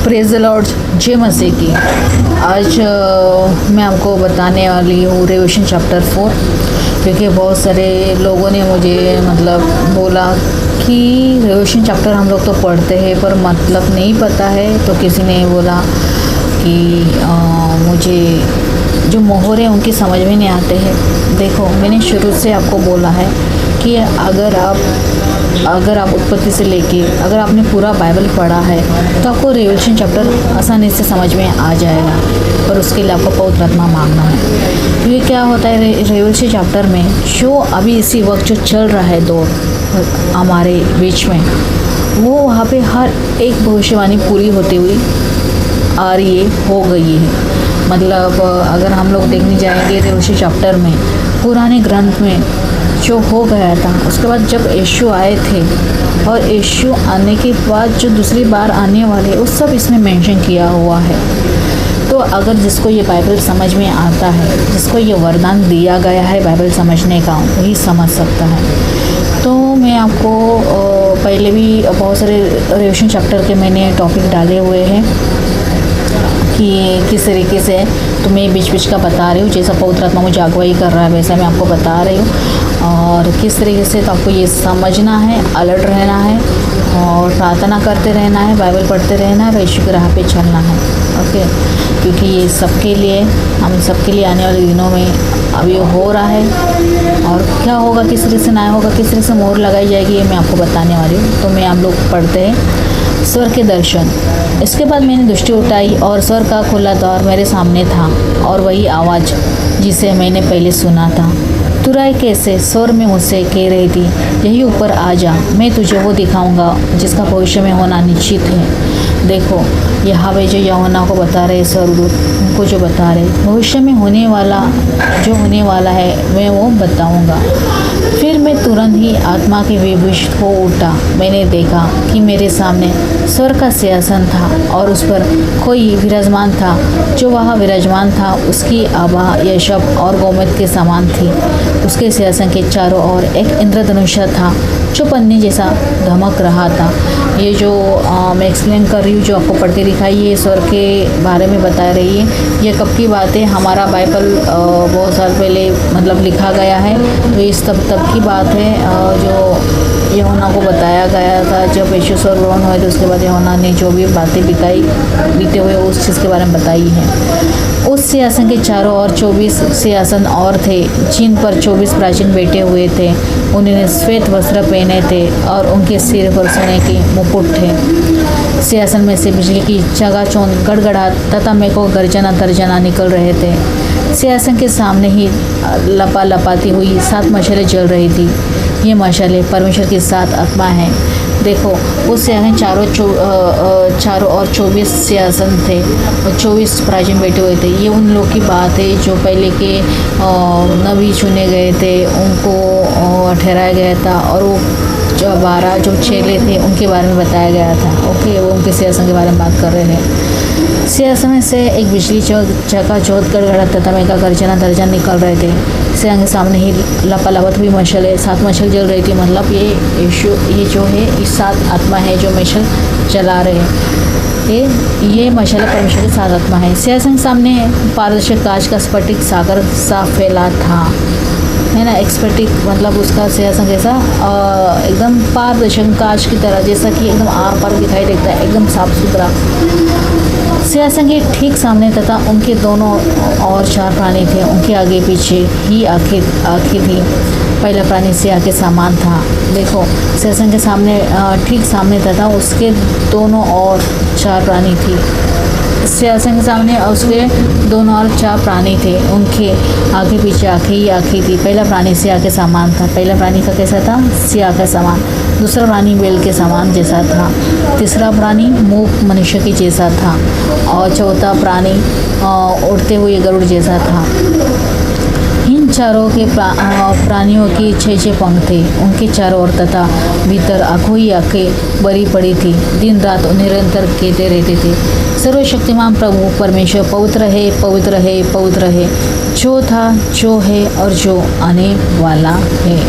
Praise the Lord, जय मसीह की। आज मैं आपको बताने वाली हूँ रेवलेशन चैप्टर 4, क्योंकि बहुत सारे लोगों ने मुझे बोला कि रेवलेशन चैप्टर हम लोग तो पढ़ते हैं पर मतलब नहीं पता है। तो किसी ने बोला कि मुझे जो मोहरे हैं उनकी समझ में नहीं आते हैं। देखो, मैंने शुरू से आपको बोला है कि अगर आप उत्पत्ति से लेके अगर आपने पूरा बाइबल पढ़ा है तो आपको रेवलेशन चैप्टर आसानी से समझ में आ जाएगा, पर उसके लिए आपको पवित्र आत्मा मांगना है। क्योंकि क्या होता है रेवलेशन चैप्टर में, जो अभी इसी वक्त जो चल रहा है दौर हमारे बीच में, वो वहाँ पे हर एक भविष्यवाणी पूरी होती हुई आ रही है, हो गई है। अगर हम लोग देखने जाएंगे रेवलेशन चैप्टर में, पुराने ग्रंथ में जो हो गया था, उसके बाद जब यीशु आए थे और यीशु आने के बाद जो दूसरी बार आने वाले, वो सब इसमें मेंशन किया हुआ है। तो अगर जिसको ये बाइबल समझ में आता है, जिसको ये वरदान दिया गया है बाइबल समझने का, वही समझ सकता है। तो मैं आपको पहले भी बहुत सारे रेवलेशन चैप्टर के मैंने टॉपिक डाले हुए हैं कि किस तरीके से तुम्हें बीच बीच का बता रही हूँ, जैसा पवित्र आत्मा मुझे अगुवाई कर रहा है वैसा मैं आपको बता रही हूँ। और किस तरीके से तो आपको ये समझना है, अलर्ट रहना है और प्रार्थना करते रहना है, बाइबल पढ़ते रहना है, यीशु की राह पे चलना है। ओके, क्योंकि ये सबके लिए, हम सबके लिए आने वाले दिनों में अब ये हो रहा है। और क्या होगा, किस तरह से ना होगा, किस तरह से मोहर लगाई जाएगी, ये मैं आपको बताने वाली हूँ। तो मैं हम लोग पढ़ते हैं स्वर के दर्शन। इसके बाद मैंने दृष्टि उठाई और स्वर का खुला द्वार मेरे सामने था, और वही आवाज़ जिसे मैंने पहले सुना था तुराई कैसे स्वर में मुझसे कह रही थी, यही ऊपर आ जा, मैं तुझे वो दिखाऊंगा जिसका भविष्य में होना निश्चित है। देखो, यहोवा जो यूहन्ना को बता रहे, स्वर्गदूत उनको जो बता रहे, भविष्य में होने वाला है मैं वो बताऊंगा। फिर मैं तुरंत ही आत्मा के विभूषित हो उठा। मैंने देखा कि मेरे सामने स्वर का सिंहासन था और उस पर कोई विराजमान था। जो वहाँ विराजमान था उसकी आभा यशब और गोमेद के समान थी। उसके सिंहासन के चारों ओर एक इंद्रधनुष था जो पन्नी जैसा धमक रहा था। ये जो मैं एक्सप्लेन कर रही हूँ, जो आपको पढ़ के दिखाई, ये स्वर के बारे में बता रही है। ये कब की बात है, हमारा बाइबल बहुत साल पहले लिखा गया है। तो इस तब की बात है जो यूहन्ना को बताया गया था। जब यीशु स्वर्ग ग्रहण हुए तो उसके बाद यूहन्ना ने जो भी बातें बीते हुए उस चीज़ के बारे में बताई है। उस सिंहासन के चारों ओर 24 सिंहासन और थे, जिन पर 24 प्राचीन बैठे हुए थे। उन्होंने श्वेत वस्त्र पहने थे और उनके सिर पर सोने के मुकुट थे। सिंहासन में से बिजली की चकाचौंध गड़गड़ाहट तथा मेघों गर्जना तर्जना निकल रहे थे। सिंहासन के सामने ही लपाती हुई 7 मशालें जल रही थी। ये मशालें परमेश्वर की 7 आत्मा हैं। देखो, उस सिंहासन चारों ओर 24 सिंहासन थे और 24 प्राचीन बैठे हुए थे। ये उन लोग की बात है जो पहले के नबी चुने गए थे, उनको ठहराया गया था, और वो जो 12 जो चेले थे उनके बारे में बताया गया था। ओके, वो उनके सिंहासन के बारे में बात कर रहे हैं। सिंहासन में से एक बिजली चकाचौंध गड़गड़ाहट तथा मेघा गर्जना तर्जना निकल रहे थे। सिंहासन के सामने ही लपालपत हुई मशालें, 7 मशाल जल रही थी। ये जो है, इस 7 आत्मा है जो मशाल जला रहे हैं। ये मशाल परमेश्वर की 7 आत्मा है। सिंहासन के सामने पारदर्शक कांच का स्फटिक सागर सा फैला था, है ना। स्फटिक उसका सिंहासन कैसा, एकदम पारदर्शक कांच की तरह, जैसा कि एकदम आर पार दिखाई देता है, एकदम साफ सुथरा। सिंहासन के ठीक सामने तथा उनके दोनों और 4 प्राणी थे। उनके आगे पीछे ही आँखें थी। पहला प्राणी सिंह के समान था। देखो, सिंहासन के सामने ठीक सामने तथा उसके दोनों और 4 प्राणी थी। सिंहासन के सामने उसके दोनों और 4 प्राणी थे। उनके आगे पीछे आँखें थी। पहला प्राणी सिंह के समान था। पहला प्राणी का कैसा था, सिंह का समान। दूसरा प्राणी बैल के समान जैसा था। तीसरा प्राणी मूक मनुष्य के जैसा था, और चौथा प्राणी उड़ते हुए गरुड़ जैसा था। इन चारों के प्राणियों की 6 पंख थे उनके चारों ओर, तथा भीतर आंखों ही आंखें भरी पड़ी थी। दिन रात निरंतर कहते रहते थे, सर्वशक्तिमान प्रभु परमेश्वर पवित्र है, पवित्र है, पवित्र है, जो था, जो है और जो आने वाला है।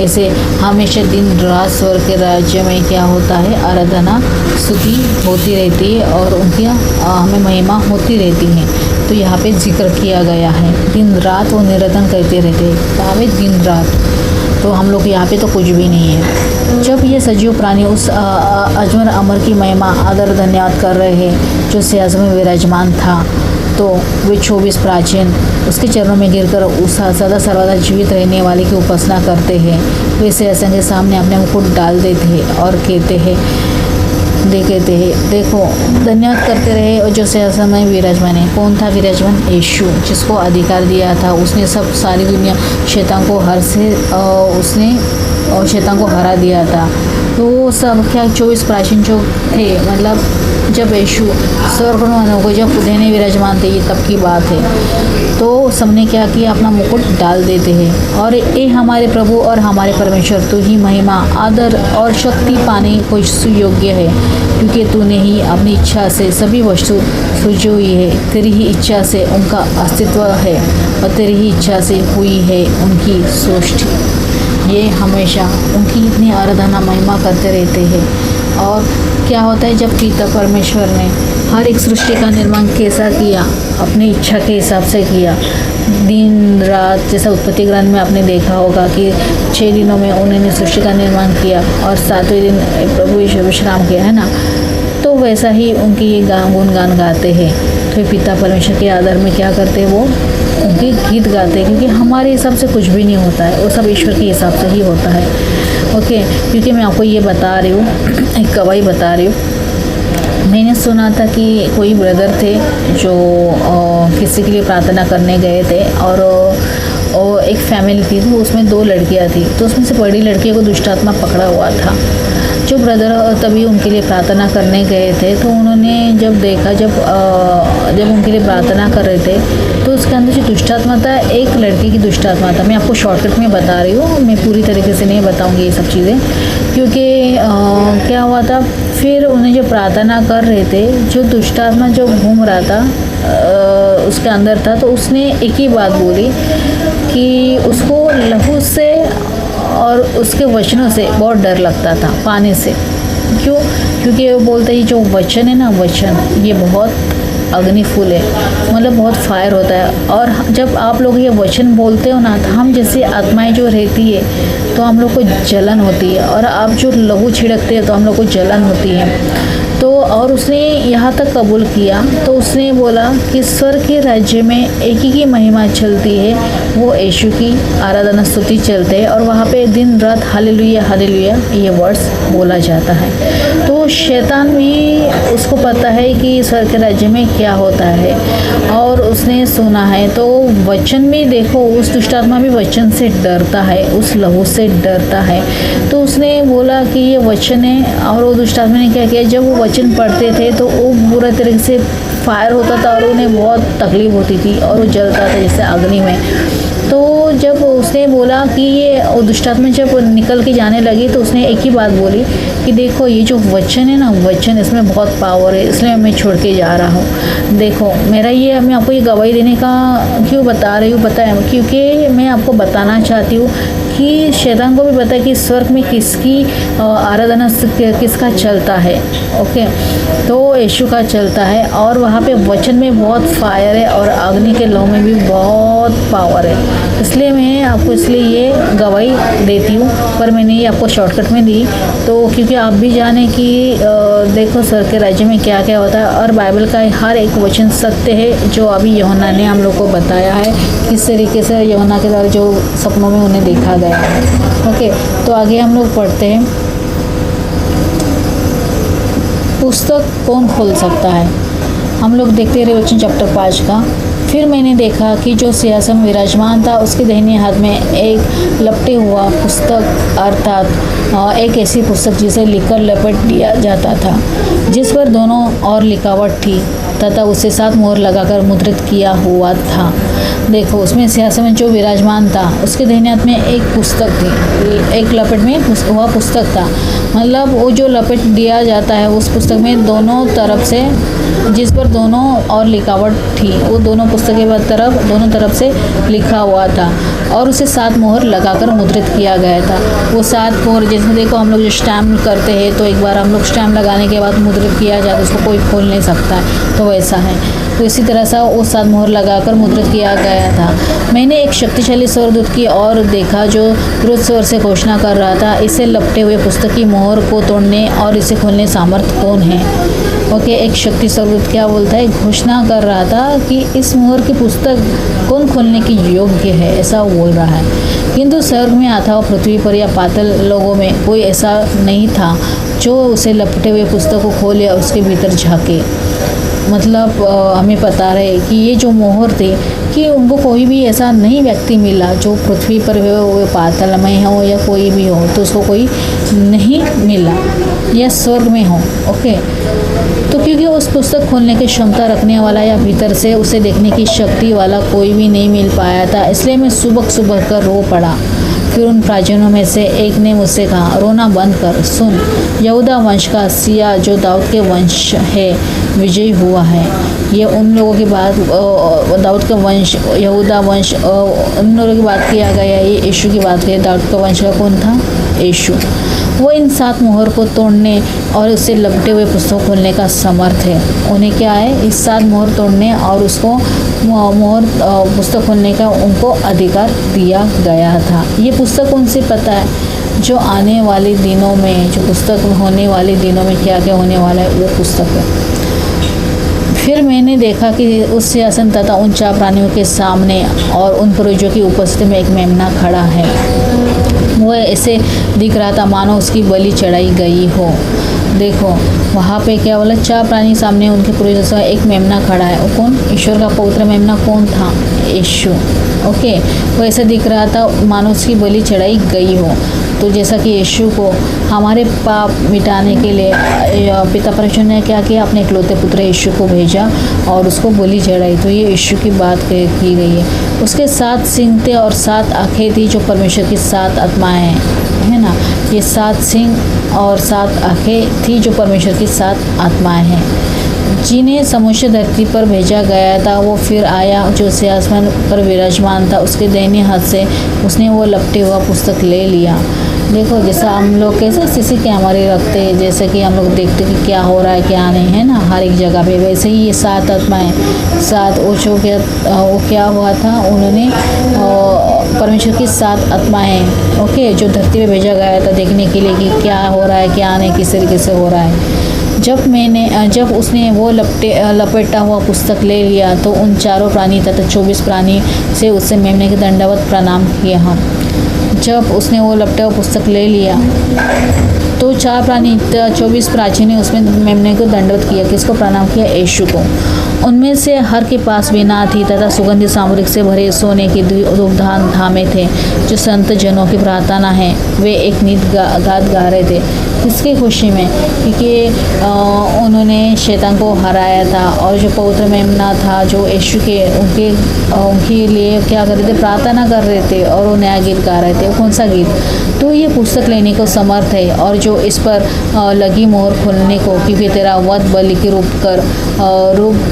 ऐसे हमेशा दिन रात स्वर्ग के राज्य में क्या होता है, आराधना स्तुति होती रहती है और उनकी हमें महिमा होती रहती है। तो यहाँ पे जिक्र किया गया है, दिन रात वो निरंतर कहते रहते हैं। कहाँ पे? दिन रात। तो हम लोग यहाँ पे तो कुछ भी नहीं है। जब ये सजीव प्राणी उस अजमर अमर की महिमा आदर धन्यवाद कर रहे हैं जो सिंहासन में विराजमान था, तो वे 24 प्राचीन उसके चरणों में गिरकर उस सदा सर्वदा जीवित रहने वाले की उपासना करते हैं। वे सिंहासन के सामने अपने मुकुट डाल देते हैं और कहते हैं, देखो धन्यवाद करते रहे और जो सिंहासन में विराजमान है। कौन था विराजमान? यीशु, जिसको अधिकार दिया था। उसने सब सारी दुनिया शैतान को शैतान को हरा दिया था। तो वो सब क्या 24 प्राचीन जो थे, मतलब जब यीशु स्वर्ग को जब देने विराजमान थे, ये तब की बात है। तो सबने क्या किया, अपना मुकुट डाल देते हैं और ये हमारे प्रभु और हमारे परमेश्वर, तू ही महिमा आदर और शक्ति पाने को सुयोग्य है, क्योंकि तूने ही अपनी इच्छा से सभी वस्तु सृजी हुई है। तेरी ही इच्छा से उनका अस्तित्व है और तेरी ही इच्छा से हुई है उनकी सृष्टि। ये हमेशा उनकी इतनी आराधना महिमा करते रहते हैं। और क्या होता है, जब पिता परमेश्वर ने हर एक सृष्टि का निर्माण कैसा किया, अपनी इच्छा के हिसाब से किया, दिन रात। जैसा उत्पत्ति ग्रंथ में आपने देखा होगा कि 6 दिनों में उन्होंने सृष्टि का निर्माण किया और 7वें दिन प्रभु यीशु विश्राम किया, है ना। तो वैसा ही उनकी ये गुणगान गाते हैं। तो पिता परमेश्वर के आदर में क्या करते हैं, वो उनके गीत गाते हैं, क्योंकि हमारे हिसाब से कुछ भी नहीं होता है, वो सब ईश्वर के हिसाब से ही होता है। ओके, क्योंकि मैं आपको ये बता रही हूँ, एक गवाही बता रही हूँ। मैंने सुना था कि कोई ब्रदर थे जो किसी के लिए प्रार्थना करने गए थे और एक फैमिली थी, तो उसमें 2 लड़कियाँ थी। तो उसमें से बड़ी लड़की को दुष्ट आत्मा पकड़ा हुआ था। जो ब्रदर तभी उनके लिए प्रार्थना करने गए थे, तो उन्होंने जब देखा, जब उनके लिए प्रार्थना कर रहे थे, तो उसके अंदर जो दुष्ट आत्मा था, एक लड़की की दुष्ट आत्मा था। मैं आपको शॉर्टकट में बता रही हूँ, मैं पूरी तरीके से नहीं बताऊँगी ये सब चीज़ें, क्योंकि क्या हुआ था, फिर उन्हें जो प्रार्थना कर रहे थे, जो दुष्ट आत्मा जो घूम रहा था उसके अंदर था, तो उसने एक ही बात बोली कि उसको लहू से और उसके वचनों से बहुत डर लगता था, पानी से। क्यों? क्योंकि वो बोलते हैं जो वचन है ना, वचन ये बहुत अग्निफुल है, मतलब बहुत फायर होता है। और जब आप लोग ये वचन बोलते हो ना, तो हम जैसी आत्माएं जो रहती है, तो हम लोग को जलन होती है, और आप जो लहू छिड़कते हैं तो हम लोग को जलन होती है। तो और उसने यहाँ तक कबूल किया, तो उसने बोला कि स्वर्ग के राज्य में एक ही की महिमा चलती है, वो यीशु की आराधना स्तुति चलते हैं, और वहाँ पे दिन रात हालेलुया हालेलुया ये वर्ड्स बोला जाता है। तो शैतान भी उसको पता है कि स्वर्ग के राज्य में क्या होता है, और उसने सुना है। तो वचन भी देखो, उस दुष्टात्मा भी वचन से डरता है, उस लहू से डरता है। तो उसने बोला कि ये वचन है, और वो दुष्टात्मा ने क्या किया, जब वो वचन पढ़ते थे तो वो बुरा तरीके से फायर होता था और उन्हें बहुत तकलीफ होती थी और वो जलता था जैसे अग्नि में। तो जब उसने बोला कि ये दुष्टात्मा जब निकल के जाने लगी, तो उसने एक ही बात बोली कि देखो ये जो वचन है ना, वचन इसमें बहुत पावर है, इसलिए मैं छोड़ के जा रहा हूँ। देखो मेरा ये, मैं आपको ये गवाही देने का क्यों बता रही हूँ, पता है, क्योंकि मैं आपको बताना चाहती हूँ कि शैतान को भी पता है कि स्वर्ग में किसकी आराधना किसका चलता है। ओके, तो यीशु का चलता है, और वहाँ पे वचन में बहुत फायर है और अग्नि के लौ में भी बहुत पावर है। इसलिए मैं आपको ये गवाही देती हूँ, पर मैंने ये आपको शॉर्टकट में दी, तो क्योंकि आप भी जाने कि देखो स्वर्ग के राज्य में क्या क्या होता है, और बाइबल का हर एक वचन सत्य है, जो अभी यूहन्ना ने हम लोग को बताया है, किस तरीके से यूहन्ना के द्वारा जो सपनों में उन्हें देखा गया है। ओके, तो आगे हम लोग पढ़ते हैं, पुस्तक कौन खोल सकता है। हम लोग देखते हैं रेवलेशन चैप्टर 5 का। फिर मैंने देखा कि जो सिंहासन में विराजमान था, उसके दाहिने हाथ में एक लपटे हुआ पुस्तक, अर्थात एक ऐसी पुस्तक जिसे लिखकर लपेट दिया जाता था, जिस पर दोनों और लिखावट थी, तथा उसे 7 मोहर लगाकर मुद्रित किया हुआ था। देखो उसमें सिंहासन में जो विराजमान था उसके दाहिने हाथ में एक पुस्तक थी, एक लपेट में वह पुस्तक था। मतलब वो जो लपेट दिया जाता है उस पुस्तक में दोनों तरफ से, जिस पर दोनों और लिखावट थी, वो दोनों पुस्तक के तरफ दोनों तरफ से लिखा हुआ था और उसे 7 मोहर लगाकर मुद्रित किया गया था। वो 7 मोहर, जैसे देखो हम लोग जो स्टैम्प करते हैं तो एक बार हम लोग स्टैम्प लगाने के बाद मुद्रित किया जाता है, उसको कोई खोल नहीं सकता है, तो वैसा है। तो इसी तरह से वो 7 मोहर लगाकर मुद्रित किया गया था। मैंने एक शक्तिशाली स्वर्गदूत की ओर देखा जो क्रोध स्वर से घोषणा कर रहा था, इसे लपटे हुए पुस्तक की मोहर को तोड़ने और इसे खोलने सामर्थ्य कौन है। ओके, एक शक्ति स्वर्गदूत क्या बोलता है, घोषणा कर रहा था कि इस मोहर की पुस्तक कौन खोलने की योग्य है, ऐसा बोल रहा है। किंतु स्वर्ग में अथवा पृथ्वी पर या पाताल लोगों में कोई ऐसा नहीं था जो उसे लपटे हुए पुस्तक को खोले और उसके भीतर झाँके। मतलब हमें पता रहे कि ये जो मोहर थे कि उनको कोई भी ऐसा नहीं व्यक्ति मिला जो पृथ्वी पर हो, वो पाताल में हो या कोई भी हो, तो उसको कोई नहीं मिला या स्वर्ग में हो। ओके, तो क्योंकि उस पुस्तक खोलने की क्षमता रखने वाला या भीतर से उसे देखने की शक्ति वाला कोई भी नहीं मिल पाया था, इसलिए मैं सुबह कर रो पड़ा। फिर उन प्राचीनों में से एक ने मुझसे कहा, रोना बंद कर, सुन, यहूदा वंश का सिया जो दाऊद के वंश है विजयी हुआ है। ये उन लोगों की बात, दाऊद का वंश, यहूदा वंश, उन लोगों की बात किया गया। ये यीशु की बात की। दाऊद का वंश का कौन था? यीशु। वो इन 7 मोहर को तोड़ने और उसे लपटे हुए पुस्तक खोलने का समर्थ है। उन्हें क्या है, इस 7 मोहर तोड़ने और उसको मोहर पुस्तक खोलने का उनको अधिकार दिया गया था। ये पुस्तक उनसे पता है जो आने वाले दिनों में, जो पुस्तक होने वाले दिनों में क्या क्या होने वाला है, वो पुस्तक है। फिर मैंने देखा कि उस सिंहासन तथा उन 4 प्राणियों के सामने और उन पुरुषों की उपस्थिति में एक मेमना खड़ा है। वो ऐसे दिख रहा था मानो उसकी बलि चढ़ाई गई हो। देखो वहाँ पे क्या बोला, 4 प्राणी सामने, उनके पुरुषों से एक मेमना खड़ा है। वो कौन? ईश्वर का पवित्र मेमना कौन था? यीशु। ओके, वो ऐसा दिख रहा था मानो उसकी बलि चढ़ाई गई हो। तो जैसा कि यीशु को हमारे पाप मिटाने के लिए पिता परमेश्वर ने क्या किया, अपने इकलौते पुत्र यीशु को भेजा और उसको बलि चढ़ाई। तो ये यीशु की बात की गई है। उसके 7 सिंग थे और 7 आँखें थी जो परमेश्वर की 7 आत्माएं हैं, है ना। ये 7 सिंग और 7 आँखें थी जो परमेश्वर की 7 आत्माएं हैं, जिन्हें समुष्य धरती पर भेजा गया था। वो फिर आया जो सिंहासन पर विराजमान था, उसके दाहिने हाथ से उसने वो लपटे हुआ पुस्तक ले लिया। देखो जैसा हम लोग कैसे सीसी कैमरे रखते हैं, जैसे कि हम लोग देखते कि क्या हो रहा है क्या नहीं, है ना, हर एक जगह पे, वैसे ही ये 7 आत्माएं, 7 ओछो के वो क्या हुआ था, उन्होंने परमेश्वर की 7 आत्माएं, ओके, जो धरती पे भेजा गया था देखने के लिए कि क्या हो रहा है क्या नहीं, किस तरीके से हो रहा है। जब उसने वो लपेटा हुआ पुस्तक ले लिया तो उन 4 प्राणी तथा 24 प्राणी से उससे मेमने के दंडवत प्रणाम किया। जब उसने वो लपटा हुआ पुस्तक ले लिया तो 4 प्राणी 24 प्राची ने उसमें मेमने को दंडवत किया। किसको प्रणाम किया? यीशु को। उनमें से हर के पास वीणा थी तथा सुगंधित सामग्री से भरे सोने के धूपदान थामे थे जो संत जनों की प्रार्थना है। वे एक नीत गात गा रहे थे। किसकी खुशी में? क्योंकि उन्होंने शैतान को हराया था और जो पवित्र मेमना था जो यीशु के उनके लिए क्या कर रहे थे? प्रार्थना कर रहे थे और वो नया गीत गा रहे थे। वो कौन सा गीत? तो ये पुस्तक लेने को समर्थ है और जो इस पर लगी मोहर खोलने को, क्योंकि तेरा वध बलि के रूप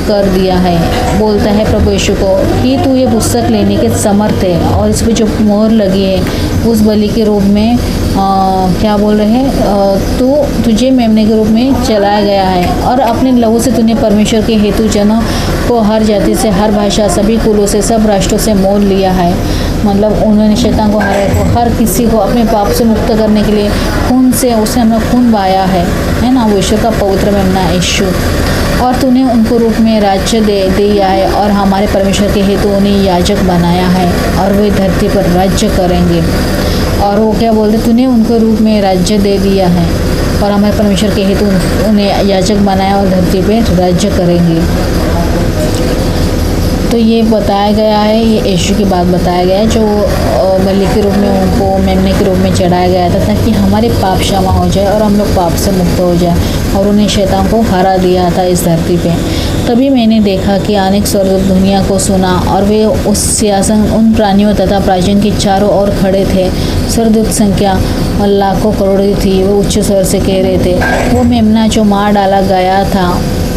कर दिया है। बोलता है प्रभु यीशु को कि तू ये पुस्तक लेने के समर्थ है और इस पर जो मोहर लगी है उस बलि के रूप में क्या बोल रहे हैं, तुझे मेमने के रूप में चलाया गया है और अपने लहू से तूने परमेश्वर के हेतु जनों को हर जाति से, हर भाषा, सभी कुलों से, सब राष्ट्रों से मोल लिया है। मतलब उन्होंने शैतान को हराया, तो हर किसी को अपने पाप से मुक्त करने के लिए खून से उसने अपना खून बहाया है ना। वो ईश्वर का पवित्र मेमना यीशु। और तूने उनको रूप में राज्य दे दिया है और हमारे परमेश्वर के हेतु उन्हें याजक बनाया है और वे धरती पर राज्य करेंगे। और वो क्या बोलते, तूने उनको रूप में राज्य दे दिया है और हमारे परमेश्वर के हेतु, उन्हें याजक बनाया और धरती पे राज्य करेंगे। तो ये बताया गया है, ये यीशु की बात बताया गया है जो बलि के रूप में उनको मेमने के रूप में चढ़ाया गया था, ताकि हमारे पाप क्षमा हो जाए और हम लोग पाप से मुक्त हो जाए, और उन्हें शैतान को हरा दिया था इस धरती पे। तभी मैंने देखा कि अनेक स्वर्गदूत दुनिया को सुना, और वे उस सिंहासन, उन प्राणियों तथा प्राचीन के चारों ओर खड़े थे। स्वर्गदूत संख्या लाखों करोड़ों थी। वो उच्च स्वर से कह रहे थे, वो मेमना जो मार डाला गया था,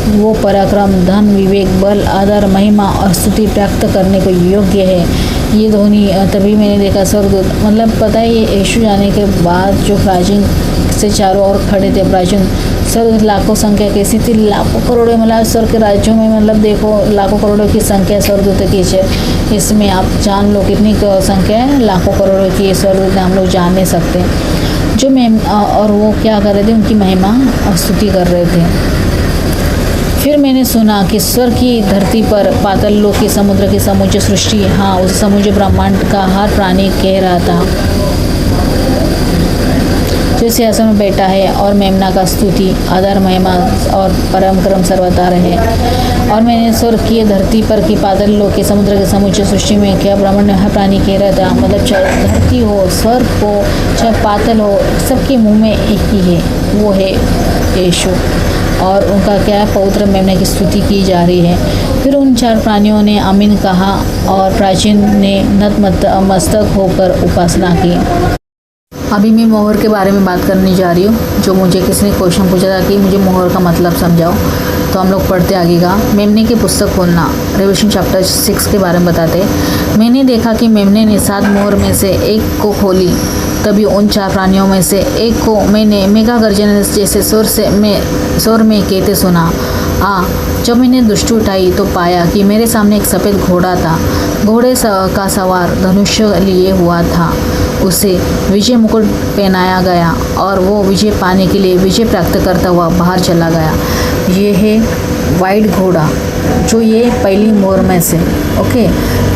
वो पराक्रम, धन, विवेक, बल, आदर, महिमा और स्तुति प्राप्त करने को योग्य है। ये ध्वनि तभी मैंने देखा स्वर्गदूत, मतलब पता है ये यीशु जाने के बाद जो प्राचीन से चारों ओर खड़े थे, प्राचीन स्वर्गदूत लाखों संख्या कैसी थी, लाखों करोड़ों, मतलब स्वर्ग के राज्यों में, मतलब देखो लाखों करोड़ों की संख्या स्वर्गदूत की है। इसमें आप जान लो कितनी संख्या है, लाखों करोड़ों की स्वर्गदूत हम लोग जान नहीं सकते। जो और वो क्या कर रहे थे, उनकी महिमा और स्तुति कर रहे थे। फिर मैंने सुना कि स्वर्ग की, धरती पर, पाताल लोक की, समुद्र की समूची सृष्टि, हाँ उस समूचे ब्रह्मांड का हर प्राणी कह रहा था जो सिंहासन में बैठा है और मेमना का स्तुति, आदर, महिमा और परम क्रम सर्वदा रहे। और मैंने स्वर्ग की, धरती पर की, पाताल लोक की, समुद्र के समूचे सृष्टि में क्या ब्रह्मांड में हर प्राणी कह रहा था, मतलब चाहे धरती हो, स्वर्ग हो, चाहे पाताल हो, सबके मुँह में एक ही है, वो है यीशु। और उनका क्या पवित्र मेमने की स्तुति की जा रही है। फिर उन चार प्राणियों ने आमीन कहा और प्राचीन ने नतमस्तक होकर उपासना की। अभी मैं मोहर के बारे में बात करने जा रही हूँ, जो मुझे किसी ने क्वेश्चन पूछा था कि मुझे मोहर का मतलब समझाओ, तो हम लोग पढ़ते आगेगा। मेमने की पुस्तक खोलना, रेवलेशन चैप्टर 6 के बारे में बताते। मैंने देखा कि मेमने ने 7 मोहर में से एक को खोली। तभी उन चार प्राणियों में से एक को मैंने मेघा गर्जन जैसे स्वर में कहते सुना। जब मैंने दृष्टि उठाई तो पाया कि मेरे सामने एक सफ़ेद घोड़ा था। घोड़े का सवार धनुष्य लिए हुआ था। उसे विजय मुकुट पहनाया गया और वो विजय पाने के लिए विजय प्राप्त करता हुआ बाहर चला गया। ये है वाइट घोड़ा, जो ये पहली मोहर में से, ओके।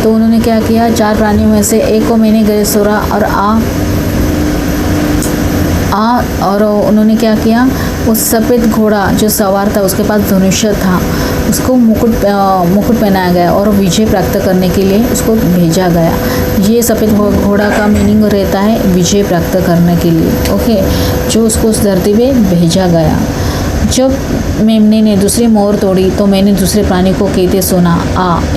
तो उन्होंने क्या किया, चार प्राणियों में से एक को मैंने गए सोरा और उन्होंने क्या किया, उस सफ़ेद घोड़ा जो सवार था उसके पास धनुष्य था, उसको मुकुट पहनाया गया और विजय प्राप्त करने के लिए उसको भेजा गया। ये सफ़ेद घोड़ा का मीनिंग रहता है विजय प्राप्त करने के लिए, ओके, जो उसको उस धरती पे भेजा गया। जब मेमने ने दूसरी मोहर तोड़ी तो मैंने दूसरे प्राणी को कहते सुना,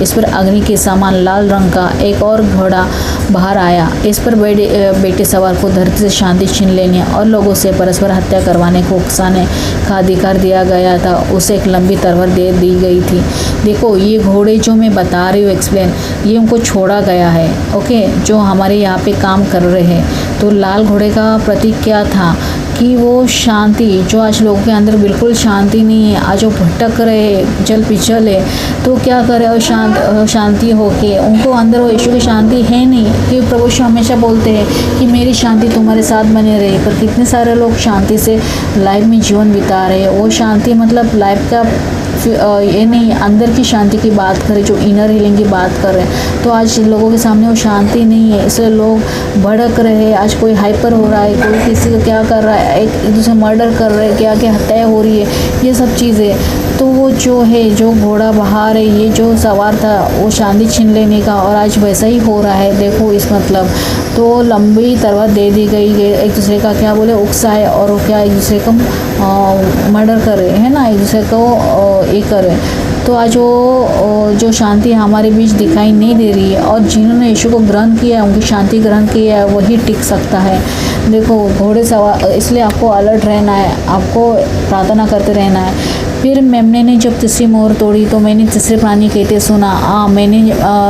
इस पर अग्नि के समान लाल रंग का एक और घोड़ा बाहर आया। इस पर बेटे सवार को धरती से शांति छीन लेने और लोगों से परस्पर हत्या करवाने को उकसाने का अधिकार दिया गया था। उसे एक लंबी तलवार दे दी गई थी। देखो ये घोड़े जो मैं बता रही हूँ एक्सप्लेन, ये उनको छोड़ा गया है, ओके, जो हमारे यहाँ पे काम कर रहे हैं। तो लाल घोड़े का प्रतीक क्या था कि वो शांति, जो आज लोगों के अंदर बिल्कुल शांति नहीं है, आज वो भटक रहे, जल पिछल है, तो क्या करे, और शांति हो के उनको अंदर वो यीशु की शांति है नहीं। कि प्रभु यीशु हमेशा बोलते हैं कि मेरी शांति तुम्हारे साथ बने रहे, पर कितने सारे लोग शांति से लाइफ में जीवन बिता रहे हैं। वो शांति मतलब लाइफ का ये नहीं, अंदर की शांति की बात करें, जो इनर हीलिंग की बात करें, तो आज लोगों के सामने वो शांति नहीं है। इसलिए लोग भड़क रहे हैं। आज कोई हाइपर हो रहा है, कोई किसी को क्या कर रहा है, एक दूसरे मर्डर कर रहे हैं, क्या क्या हत्याएं हो रही है, ये सब चीज़ें। तो वो जो है, जो घोड़ा बाहर है, ये जो सवार था वो शांति छीन लेने का, और आज वैसा ही हो रहा है। देखो इस मतलब तो लंबी तलवार दे दी गई, एक दूसरे का क्या बोले उकसाए, और क्या एक दूसरे को मर्डर करे, है ना, एक दूसरे को ये करे। तो आज वो जो शांति हमारे बीच दिखाई नहीं दे रही है, और जिन्होंने यीशु को ग्रहण किया है, उनकी शांति ग्रहण किया है, वही टिक सकता है। देखो घोड़े सवार, इसलिए आपको अलर्ट रहना है, आपको प्रार्थना करते रहना है। फिर मेमने ने जब तीसरी मोहर तोड़ी तो मैंने तीसरे प्राणी कहते सुना,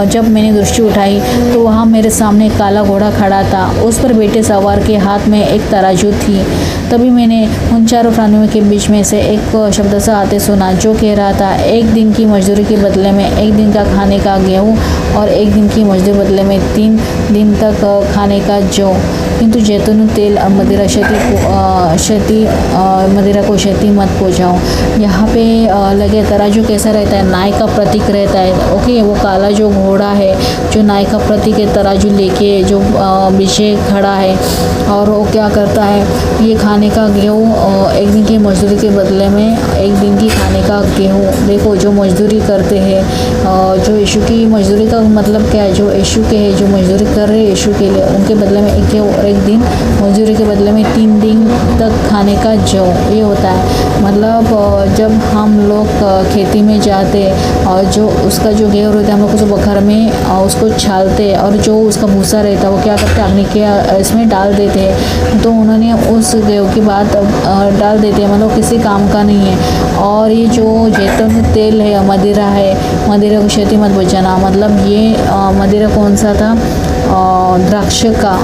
जब मैंने दृष्टि उठाई तो वहाँ मेरे सामने काला घोड़ा खड़ा था। उस पर बेटे सवार के हाथ में एक तराजू थी। तभी मैंने उन चारों प्राणियों के बीच में से एक शब्द सा आते सुना, जो कह रहा था, एक दिन की मजदूरी के बदले में एक दिन का खाने का गेहूँ, और एक दिन की मजदूरी बदले में 3 दिन तक खाने का जौ। किंतु जैतून जैतून तेल और मदिरा मदिरा को क्षति मत पहुँचाओ। यहाँ पे लगे तराजू कैसा रहता है, नाय का प्रतीक रहता है। ओके, वो काला जो घोड़ा है जो नाय का प्रतीक है, तराजू लेके जो पीछे खड़ा है, और वो क्या करता है, ये खाने का गेहूँ एक दिन की मजदूरी के बदले में एक दिन की खाने का गेहूँ। देखो जो मजदूरी करते हैं, जो यीशु की मजदूरी का मतलब क्या है, जो यीशु के है, जो मजदूरी कर रहे हैं यीशु के लिए, उनके बदले में एक गेहूँ और एक दिन मजदूरी के बदले में 3 दिन तक खाने का जो ये होता है। मतलब जब हम लोग खेती में जाते और जो उसका जो गेहूँ रहता है, हम लोग उसको बखर में उसको छालते और जो उसका भूसा रहता है वो क्या करते हैं, अग्नि के इसमें डाल देते हैं। तो उन्होंने उस गेहूँ की बात डाल देते हैं, मतलब किसी काम का नहीं है। और ये जो जैतून तेल है, मदिरा है, मदिरा को क्षति मत बचाना, मतलब ये मदिरा कौन सा था, द्राक्ष का,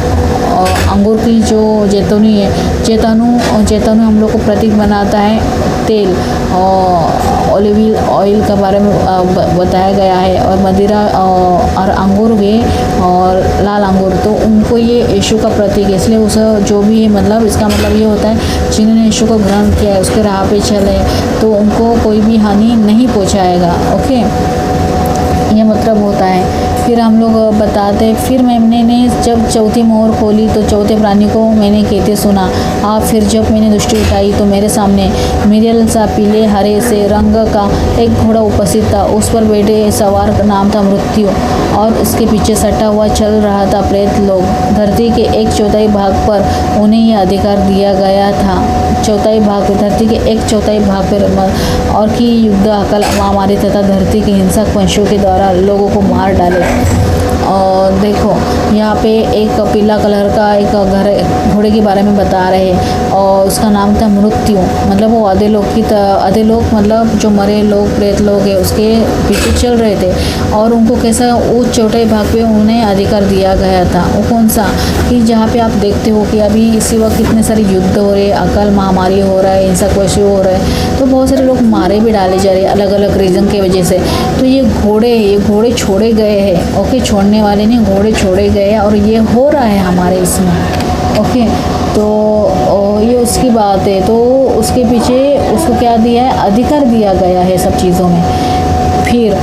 अंगूर की जो जैतूनी है, जैतून हम लोग को प्रतीक बनाता है तेल, ऑलिव ऑयल के बारे में बताया गया है। और मदिरा और अंगूर भी, और लाल अंगूर, तो उनको ये यीशु का प्रतीक है। इसलिए उस जो भी है, मतलब इसका मतलब ये होता है जिन्होंने यीशु को ग्रहण किया है, उसके राह पे चले तो उनको कोई भी हानि नहीं पहुंचाएगा। ओके, ये मतलब होता है। फिर हम लोग बताते हैं, फिर मैंने जब चौथी मोहर खोली तो चौथे प्राणी को मैंने कहते सुना, फिर जब मैंने दृष्टि उठाई तो मेरे सामने मिरियल सा पीले हरे से रंग का एक घोड़ा उपस्थित था। उस पर बैठे सवार का नाम था मृत्यु, और उसके पीछे सटा हुआ चल रहा था प्रेत लोग। धरती के 1/4 भाग पर उन्हें यह अधिकार दिया गया था, चौथाई भाग धरती के 1/4 भाग पर, और कि युद्ध, अकाल, महामारी तथा धरती के हिंसक वंशों के द्वारा लोगों को मार डाले। और देखो यहाँ पे एक पीला कलर का एक घोड़े के बारे में बता रहे हैं, और उसका नाम था मृत्यु, मतलब वो आधे लोग मतलब जो मरे लोग, प्रेत लोग है, उसके पीछे चल रहे थे। और उनको कैसा, उस चौथे भाग पे उन्हें अधिकार दिया गया था। वो कौन सा, कि जहाँ पे आप देखते हो कि अभी इसी वक्त कितने सारे युद्ध हो रहे, अकाल, महामारी हो रहा है, हिंसक वैसे हो रहा है, तो बहुत सारे लोग मारे भी डाले जा रहे हैं अलग अलग रीज़न की वजह से। तो ये घोड़े छोड़े गए हैं। ओके, छोड़ने वाले नहीं, घोड़े छोड़े गए हैं, और ये हो रहा है हमारे इसमें। ओके, तो ये उसकी बात है। तो उसके पीछे उसको क्या दिया है, अधिकार दिया गया है सब चीज़ों में। फिर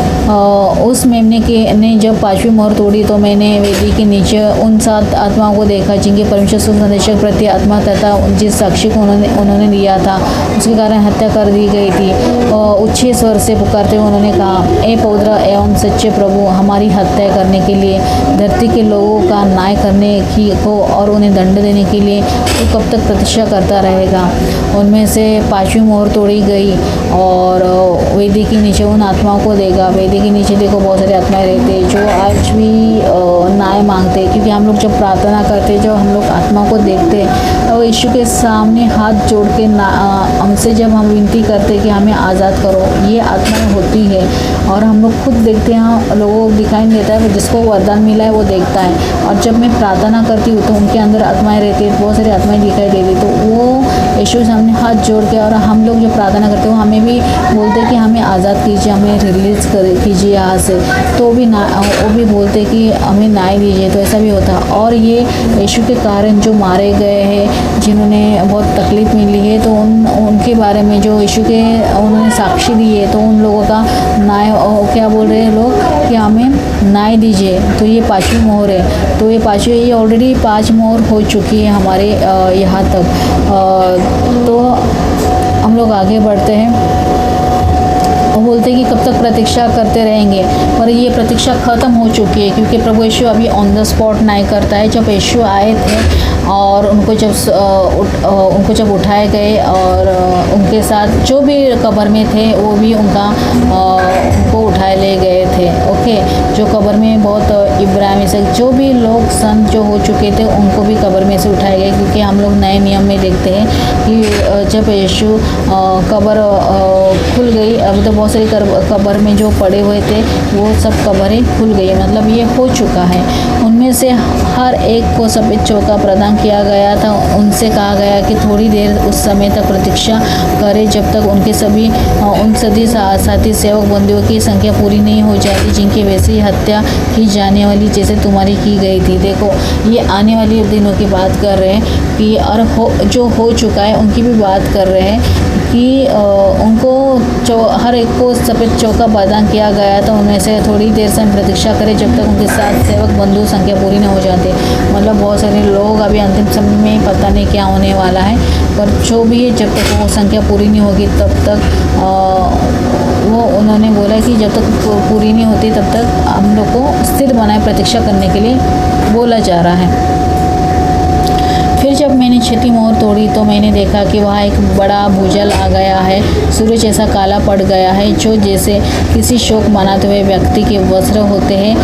उस मेमने ने जब 5वीं मोहर तोड़ी तो मैंने वेदी के नीचे उन 7 आत्माओं को देखा जिनके परमेश्वर संदेशक प्रति आत्मा तथा जिस साक्षी को उन्होंने दिया था उसके कारण हत्या कर दी गई थी। ऊंचे स्वर से पुकारते हुए उन्होंने कहा, ए पवित्र एवं सच्चे प्रभु, हमारी हत्या करने के लिए, धरती के लोगों का न्याय करने की को और उन्हें दंड देने के लिए तो कब तक प्रतीक्षा करता रहेगा। उनमें से 5वीं मोहर तोड़ी गई और वेदी के नीचे उन आत्माओं को देगा। वेदी के नीचे देखो बहुत सारे आत्माएं रहते हैं जो आज भी न्याय मांगते हैं, क्योंकि हम लोग जब प्रार्थना करते हैं, जब हम लोग आत्माओं को देखते हैं तो यीशु के सामने हाथ जोड़ के हमसे जब हम विनती करते हैं कि हमें आज़ाद करो, ये आत्माएं होती है। और हम लोग खुद देखते हैं, लोगों को दिखाई नहीं देता है, जिसको वरदान मिला है वो देखता है। और जब मैं प्रार्थना करती हूँ तो उनके अंदर आत्माएं रहती है, बहुत सारी आत्माएं दिखाई देती, तो वो यीशु के सामने हाथ जोड़ के, और हम लोग जो प्रार्थना करते हो हमें भी बोलते कि हमें आज़ाद कीजिए, हमें रिलीज़ कीजिए यहाँ से, तो वो भी बोलते कि हमें न्याय दीजिए। तो ऐसा भी होता है। और ये यीशु के कारण जो मारे गए हैं, जिन्होंने बहुत तकलीफ़ मिली है, तो उनके बारे में जो यीशु के उन्होंने साक्षी दी है, तो उन लोगों का न्याय, क्या बोल रहे हैं लोग कि हमें न्याय दीजिए। तो ये 5वीं मोहर है। तो ये ऑलरेडी 5 मोहर हो चुकी है हमारे यहाँ तक। तो हम लोग आगे बढ़ते हैं। वो बोलते हैं कि कब तक प्रतीक्षा करते रहेंगे, और ये प्रतीक्षा ख़त्म हो चुकी है, क्योंकि प्रभु यीशु अभी ऑन द स्पॉट न्याय करता है। जब यीशु आए थे और उनको जब उठाए गए और उनके साथ जो भी कब्र में थे वो भी उनको उठाए ले गए थे। ओके, जो कब्र में बहुत इब्राहिम से जो भी लोग संत जो हो चुके थे उनको भी कब्र में से उठाए गए, क्योंकि हम लोग नए नियम में देखते हैं कि जब यीशु कब्र खुल गई, अभी तो बहुत सारी कब्र में जो पड़े हुए थे वो सब कब्रें खुल गई, मतलब ये हो चुका है। उनमें से हर एक को सफ़ेद चौका प्रदान किया गया था। उनसे कहा गया कि थोड़ी देर उस समय तक प्रतीक्षा करें जब तक उन सभी साथी सेवक बंदियों की संख्या पूरी नहीं हो जाती जिनके की वैसी हत्या की जाने वाली जैसे तुम्हारी की गई थी। देखो ये आने वाले दिनों की बात कर रहे हैं कि और जो हो चुका है उनकी भी बात कर रहे हैं कि उनको हर एक को सफ़ेद चौका प्रदान किया गया तो उनमें से थोड़ी देर से हम प्रतीक्षा करें जब तक उनके साथ सेवक बंधु संख्या पूरी न हो जाती। मतलब बहुत सारे लोग अभी अंतिम समय में पता नहीं क्या होने वाला है, पर जो भी है जब तक वो संख्या पूरी नहीं होगी तब तक वो उन्होंने बोला कि जब तक पूरी नहीं होती तब तक हम लोग को स्थिर बनाए प्रतीक्षा करने के लिए बोला जा रहा है। फिर जब मैंने छठी मोहर तोड़ी तो मैंने देखा कि वहाँ एक बड़ा भूजल आ गया है। सूरज ऐसा काला पड़ गया है जो जैसे किसी शोक मनाते हुए व्यक्ति के वस्त्र होते हैं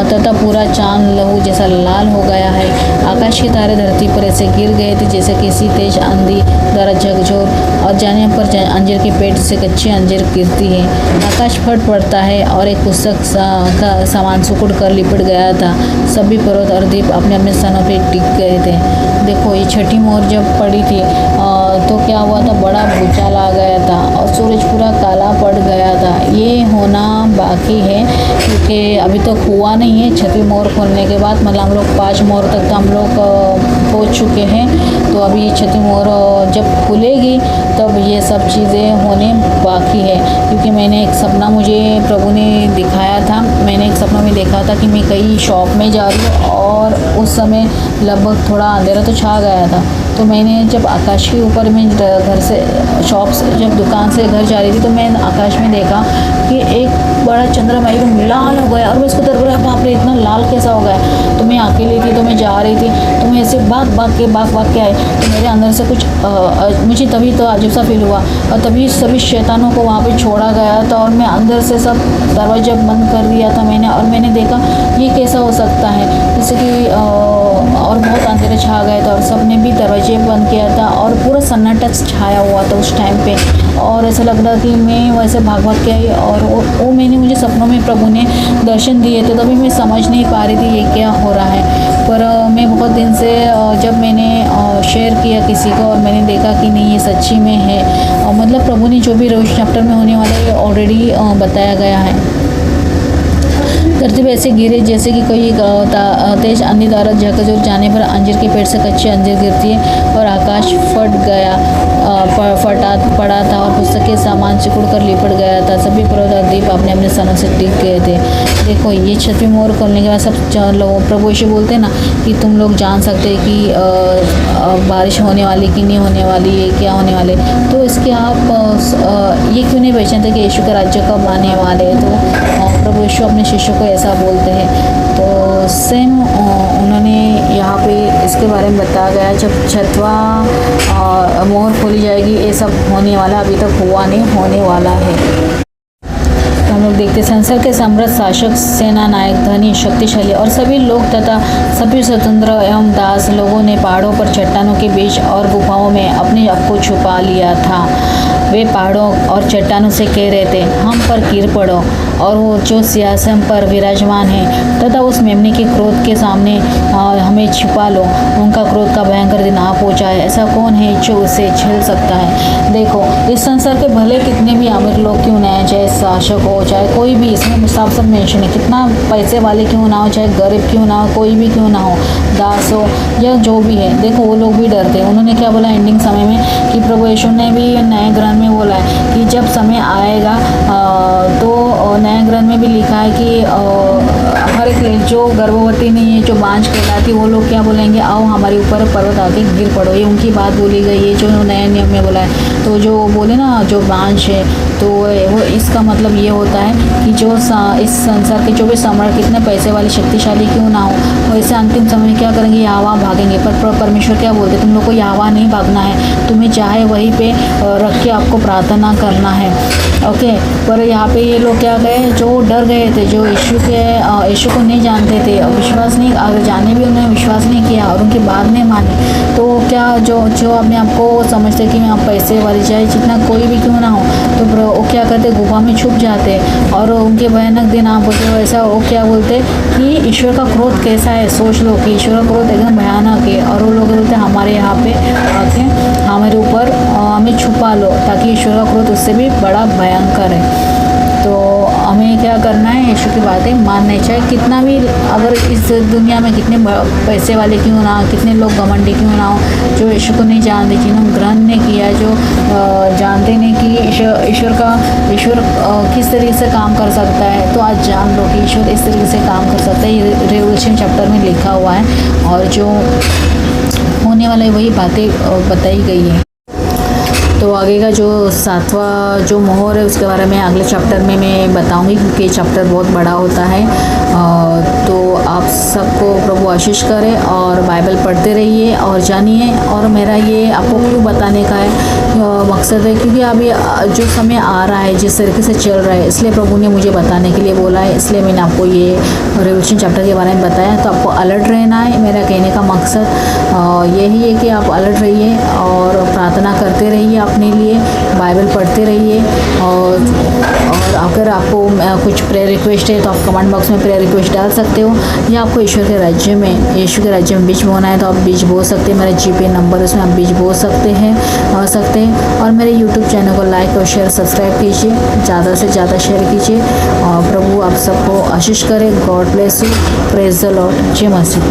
तथा पूरा चांद लहू जैसा लाल हो गया है। आकाश के तारे धरती पर ऐसे गिर गए थे जैसे किसी तेज आंधी द्वारा झकझोर और जाने पर अंजीर के पेट से कच्ची अंजीर गिरती है। आकाश फट पड़ता है और एक पुस्तक का सामान सुकुड़ कर लिपट गया था। सभी पर्वत और द्वीप अपने अपने स्थानों पर टिक गए थे। देखो ये छठी मोहर जब पड़ी थी तो क्या हुआ था, बड़ा भूचाल आ गया था और सूरज पूरा काला पड़ गया था। ये होना बाकी है क्योंकि अभी तक तो हुआ नहीं है। छठी मोहर खोलने के बाद मतलब हम लोग 5 मोहर तक तो हम लोग पहुँच चुके हैं। तो अभी छठी मोहर जब खुलेगी तब ये सब चीज़ें होने बाकी है। क्योंकि मैंने एक सपना मुझे प्रभु ने दिखाया था। मैंने एक सपना में देखा था कि मैं कहीं शॉप में जा रही हूँ और उस समय लगभग थोड़ा अंधेरा तो छा गया था। तो मैंने जब आकाश के ऊपर में घर से शॉप से जब दुकान से घर जा रही थी तो मैंने आकाश में देखा कि एक बड़ा चंद्रमा एकदम लाल हो गया और मैं इसको तरफ बाप रे इतना लाल कैसा हो गया। तो मैं अकेली थी तो मैं जा रही थी तो मैं ऐसे भाग के आई तो मेरे अंदर से कुछ मुझे तभी तो अजीब सा फील हुआ और तभी सभी शैतानों को वहाँ पे छोड़ा गया था और मैं अंदर से सब दरवाजा बंद कर दिया था मैंने। और मैंने देखा ये कैसा हो सकता है, जैसे कि और बहुत अंधेरे छा गए थे और सब ने भी दरवाजे बंद किया था और पूरा सन्नाटा छाया हुआ था उस टाइम पे। और ऐसा लग रहा कि मैं वैसे भाग के आई और वो मैंने मुझे सपनों में प्रभु ने दर्शन दिए थे। तभी मैं समझ नहीं पा रही थी ये क्या हो रहा है। पर मैं बहुत दिन से जब मैंने शेयर किया किसी को और मैंने देखा कि नहीं ये सच्ची में है, मतलब प्रभु ने जो भी रोज चैप्टर में होने वाला है ऑलरेडी बताया गया है। धरती पर ऐसे गिरे जैसे कि कोई तेज आंधी द्वारा झकझोर जाने पर अंजीर के पेड़ से कच्ची अंजीर गिरती है और आकाश पड़ा था और पुस्तक के सामान सिकुड़ कर लिपट गया था। सभी पर्वत और द्वीप अपने अपने स्थानों से टिक गए थे। देखो ये छठी मोहर खोलने के बाद सब लोग प्रभु यीशु बोलते हैं ना कि तुम लोग जान सकते हैं कि बारिश होने वाली कि नहीं होने वाली है, क्या होने वाले। तो इसके आप ये क्यों नहीं पहचानते कि यीशु का राज्य कब आने वाले है। तो प्रभु यीशु अपने शिष्यों को ऐसा बोलते हैं। तो सेम उन्होंने यहाँ पे इसके बारे में बताया गया जब छठवां मोहर खोली जाएगी ये सब होने वाला, अभी तक हुआ नहीं, होने वाला है। तो हम लोग देखते संसार के सम्राट, शासक, सेना नायक, धनी, शक्तिशाली और सभी लोग तथा सभी स्वतंत्र एवं दास लोगों ने पहाड़ों पर, चट्टानों के बीच और गुफाओं में अपने आप को छुपा लिया था। वे पहाड़ों और चट्टानों से कह रहे थे हम पर गिर पड़ो और वो जो सिंहासन पर विराजमान है तथा उस मेमने के क्रोध के सामने हमें छिपा लो। उनका क्रोध का भयंकर दिन आ पहुंचा है। ऐसा कौन है जो उसे झेल सकता है। देखो इस संसार के भले कितने भी अमीर लोग क्यों ना है, चाहे शासक हो चाहे कोई भी, इसमें साफ सब मेंशन है, कितना पैसे वाले क्यों ना हो, चाहे गरीब क्यों ना हो, कोई भी क्यों ना हो, दास हो या जो भी है, देखो वो लोग भी डरते हैं। उन्होंने क्या बोला एंडिंग समय में कि प्रभु यीशु ने भी नए ग्रंथ में बोला है कि जब समय आएगा तो नए ग्रंथ में भी लिखा है कि हर एक जो गर्भवती नहीं है, जो बांझ कहलाती, वो लोग क्या बोलेंगे आओ हमारे ऊपर पर्वत आके गिर पड़ो। ये उनकी बात बोली गई है जो नए नियम में बोला है। तो जो बोले ना जो बांझ है तो वो इसका मतलब ये होता है कि जो इस संसार के जो भी सम्राट कितने पैसे वाले शक्तिशाली क्यों ना हो, वैसे अंतिम समय में क्या करेंगे, यावा भागेंगे। पर परमेश्वर क्या बोलते, तुम लोग को यावा नहीं भागना है, तुम्हें चाहे वहीं पे रख के आपको प्रार्थना करना है। ओके, पर यहाँ पे ये लोग क्या गए, जो डर गए थे, जो यीशु को नहीं जानते थे, विश्वास नहीं, अगर जाने भी उन्होंने विश्वास नहीं किया और उनकी बात नहीं मानी, तो क्या जो अपने आप को समझते कि मैं पैसे वाली चाहे जितना कोई भी क्यों ना हो, तो वो क्या करते, गुफा में छुप जाते और उनके भयानक दिन आप बोलते वैसा वो क्या बोलते कि ईश्वर का क्रोध कैसा है। सोच लो कि ईश्वर का क्रोध एकदम भयानक है और वो लोग बोलते हमारे यहाँ पे आके हमारे ऊपर हमें छुपा लो ताकि ईश्वर का क्रोध उससे भी बड़ा भयंकर है। तो हमें क्या करना है, यीशु की बातें माननी चाहिए। कितना भी अगर इस दुनिया में कितने पैसे वाले क्यों ना हो, कितने लोग घमंडी क्यों ना हो, जो यीशु को नहीं जानते, जिन्होंने ग्रहण नहीं किया, जो जानते नहीं कि ईश्वर किस तरीके से काम कर सकता है, तो आज जान लो कि ईश्वर इस तरीके से काम कर सकता है। ये रेवलेशन चैप्टर में लिखा हुआ है और जो होने वाला है वही बातें बताई गई है। तो आगे का जो 7वां जो मोहर है उसके बारे में अगले चैप्टर में मैं बताऊंगी, क्योंकि चैप्टर बहुत बड़ा होता है। तो आप सबको प्रभु आशीष करे और बाइबल पढ़ते रहिए और जानिए। और मेरा ये आपको क्यों बताने का है मकसद है, क्योंकि अभी जो समय आ रहा है जिस तरीके से चल रहा है, इसलिए प्रभु ने मुझे बताने के लिए बोला है, इसलिए मैंने आपको ये रेवलेशन चैप्टर के बारे में बताया। तो आपको अलर्ट रहना है। मेरा कहने का मकसद यही है कि आप अलर्ट रहिए और प्रार्थना करते रहिए अपने लिए, बाइबल पढ़ते रहिए। और अगर आपको कुछ प्रेयर रिक्वेस्ट है तो आप कमेंट बॉक्स में प्रेयर रिक्वेस्ट डाल सकते हो, या आपको यीशु के राज्य में बीज बोना है तो आप बीज बो सकते हैं। मेरा GPay नंबर उसमें आप बीज बो सकते हैं और मेरे YouTube चैनल को लाइक और शेयर सब्सक्राइब कीजिए, ज़्यादा से ज़्यादा शेयर कीजिए। और प्रभु आप सबको आशीष करे। God bless you. Praise the Lord. जय मसीह।